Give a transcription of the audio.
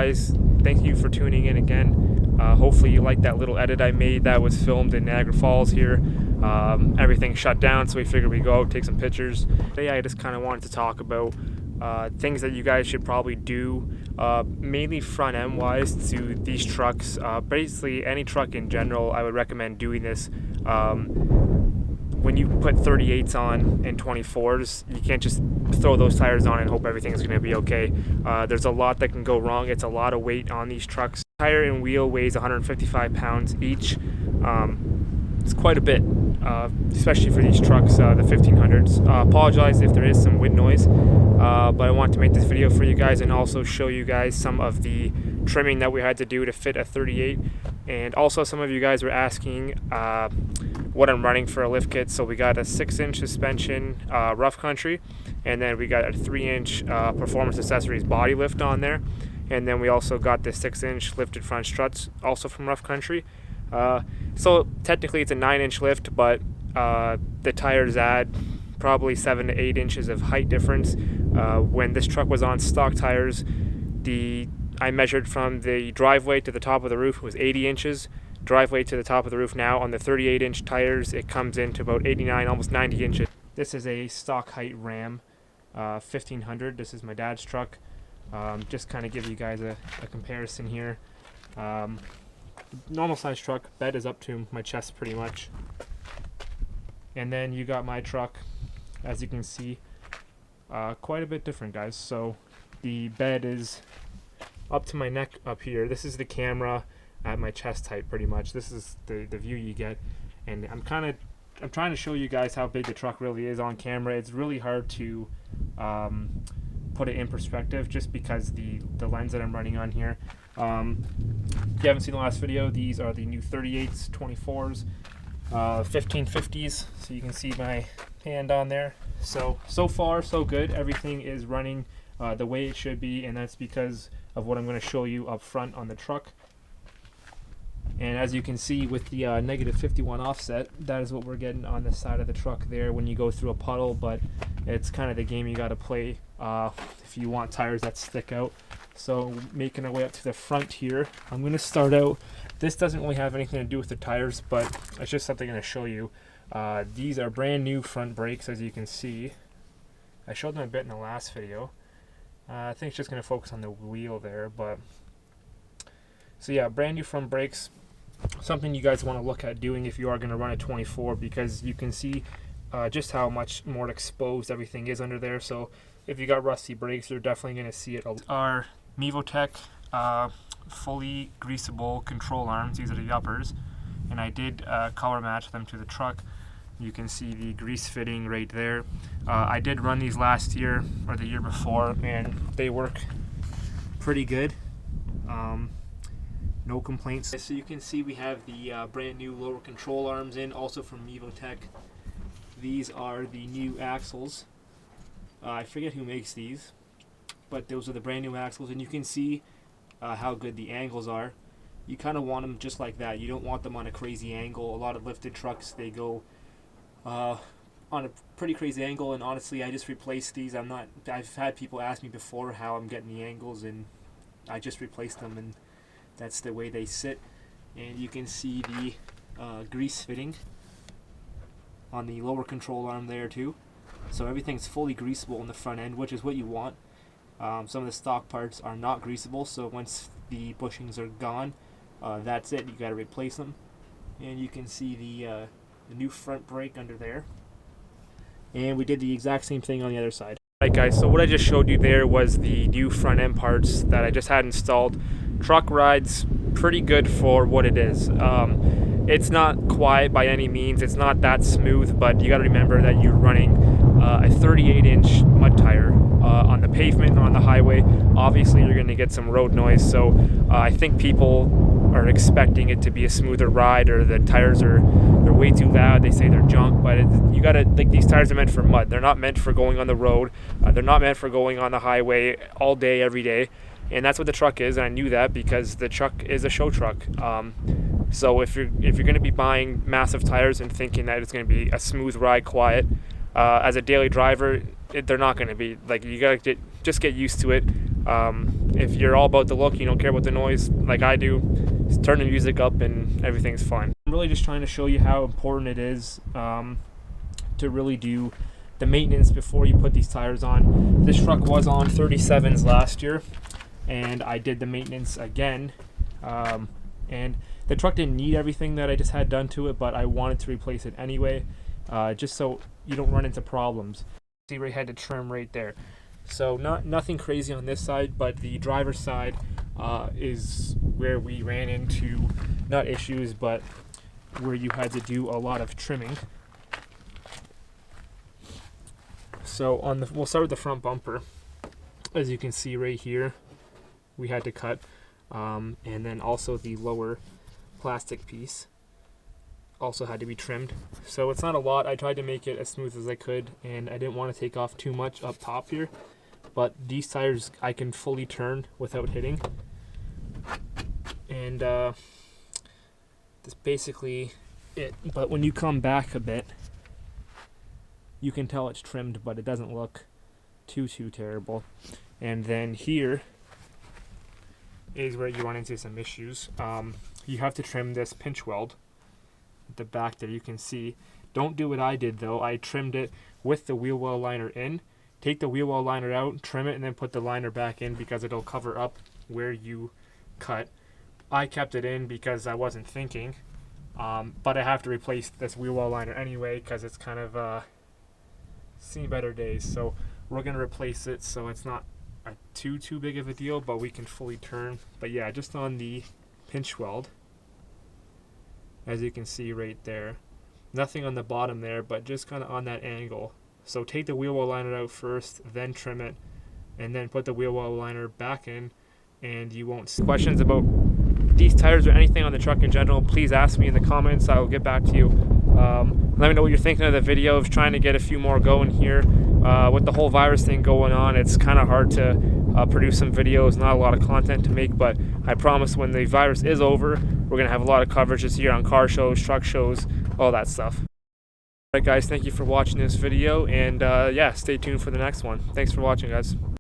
guys, thank you for tuning in again. Hopefully you liked that little edit I made that was filmed in Niagara Falls here. Everything shut down, so we figured we'd go out, take some pictures. Today I just kind of wanted to talk about things that you guys should probably do, mainly front end wise to these trucks. Basically any truck in general, I would recommend doing this. When you put 38s on and 24s, you can't just throw those tires on and hope everything's going to be okay. There's a lot that can go wrong. It's a lot of weight on these trucks. Tire and wheel weighs 155 pounds each. It's quite a bit, especially for these trucks, the 1500s. Apologize if there is some wind noise, but I want to make this video for you guys and also show you guys some of the trimming that we had to do to fit a 38. And also some of you guys were asking what I'm running for a lift kit. So we got a 6-inch suspension Rough Country, and then we got a 3-inch Performance Accessories body lift on there, and then we also got the 6-inch lifted front struts also from Rough Country. So technically it's a 9-inch lift, but the tires add probably 7 to 8 inches of height difference. When this truck was on stock tires, I measured from the driveway to the top of the roof was 80 inches. Driveway to the top of the roof now on the 38-inch tires, it comes into about 89, almost 90 inches. This is a stock height Ram 1500. This is my dad's truck. Just kind of give you guys a comparison here. Normal size truck, bed is up to my chest pretty much. And then you got my truck, as you can see, quite a bit different, guys. So the bed is up to my neck up here. This is the camera at my chest height pretty much. This is the view you get, and I'm trying to show you guys how big the truck really is on camera. It's really hard to put it in perspective just because the lens that I'm running on here. If you haven't seen the last video, these are the new 38s, 24s, 1550s, so you can see my hand on there. So far so good. Everything is running the way it should be, and that's because of what I'm going to show you up front on the truck. And as you can see with the negative 51 offset, that is what we're getting on the side of the truck there when you go through a puddle, but it's kind of the game you got to play if you want tires that stick out. So making our way up to the front here, I'm going to start out. This doesn't really have anything to do with the tires, but it's just something I'm going to show you. These are brand new front brakes, as you can see. I showed them a bit in the last video. I think it's just going to focus on the wheel there, but so yeah, brand new front brakes. Something you guys want to look at doing if you are going to run a 24, because you can see just how much more exposed everything is under there. So if you got rusty brakes, you're definitely going to see it. Our Mevotech fully greasable control arms. These are the uppers, and I did color match them to the truck. You can see the grease fitting right there. I did run these last year or the year before, and they work pretty good. No complaints. So you can see we have the brand new lower control arms in, also from Mevotech. These are the new axles. I forget who makes these, but those are the brand new axles, and you can see how good the angles are. You kind of want them just like that. You don't want them on a crazy angle. A lot of lifted trucks, they go on a pretty crazy angle, and honestly I just replaced these. I've had people ask me before how I'm getting the angles, and I just replaced them, and that's the way they sit. And you can see the grease fitting on the lower control arm there too. So everything's fully greasable in the front end, which is what you want. Some of the stock parts are not greasable, so once the bushings are gone, that's it. You got to replace them. And you can see the new front brake under there. And we did the exact same thing on the other side. Alright guys, so what I just showed you there was the new front end parts that I just had installed. Truck rides pretty good for what it is. It's not quiet by any means. It's not that smooth, but you got to remember that you're running a 38-inch mud tire on the pavement, on the highway. Obviously, you're going to get some road noise, so I think people are expecting it to be a smoother ride, or the tires they're way too loud. They say they're junk, but you got to, like, these tires are meant for mud. They're not meant for going on the road. They're not meant for going on the highway all day, every day. And that's what the truck is, and I knew that because the truck is a show truck. So if you're going to be buying massive tires and thinking that it's going to be a smooth ride, quiet, as a daily driver, they're not going to be. Like, you got to just get used to it. if you're all about the look, you don't care about the noise like I do, just turn the music up and everything's fine. I'm really just trying to show you how important it is to really do the maintenance before you put these tires on. This truck was on 37s last year, and I did the maintenance again, and the truck didn't need everything that I just had done to it, but I wanted to replace it anyway, just so you don't run into problems. See, we had to trim right there. So nothing crazy on this side, but the driver's side is where we ran into, not issues, but where you had to do a lot of trimming. So we'll start with the front bumper. As you can see right here, we had to cut, and then also the lower plastic piece also had to be trimmed. So it's not a lot. I tried to make it as smooth as I could, and I didn't want to take off too much up top here, but these tires I can fully turn without hitting, and that's basically it. But when you come back a bit, you can tell it's trimmed, but it doesn't look too terrible. And then here is where you run into some issues. You have to trim this pinch weld at the back there. You can see. Don't do what I did though. I trimmed it with the wheel well liner in. Take the wheel well liner out, trim it, and then put the liner back in because it'll cover up where you cut. I kept it in because I wasn't thinking, but I have to replace this wheel well liner anyway because it's kind of seen better days. So we're gonna replace it so it's not too big of a deal, but we can fully turn. But yeah, just on the pinch weld, as you can see right there, nothing on the bottom there, but just kind of on that angle. So take the wheel well liner out first, then trim it, and then put the wheel well liner back in, and you won't see questions about these tires or anything on the truck in general. Please ask me in the comments. I will get back to you. Let me know what you're thinking of the video. Of trying to get a few more going here. With the whole virus thing going on, it's kind of hard to produce some videos, not a lot of content to make, but I promise when the virus is over, we're going to have a lot of coverage this year on car shows, truck shows, all that stuff. Alright guys, thank you for watching this video, and yeah, stay tuned for the next one. Thanks for watching, guys.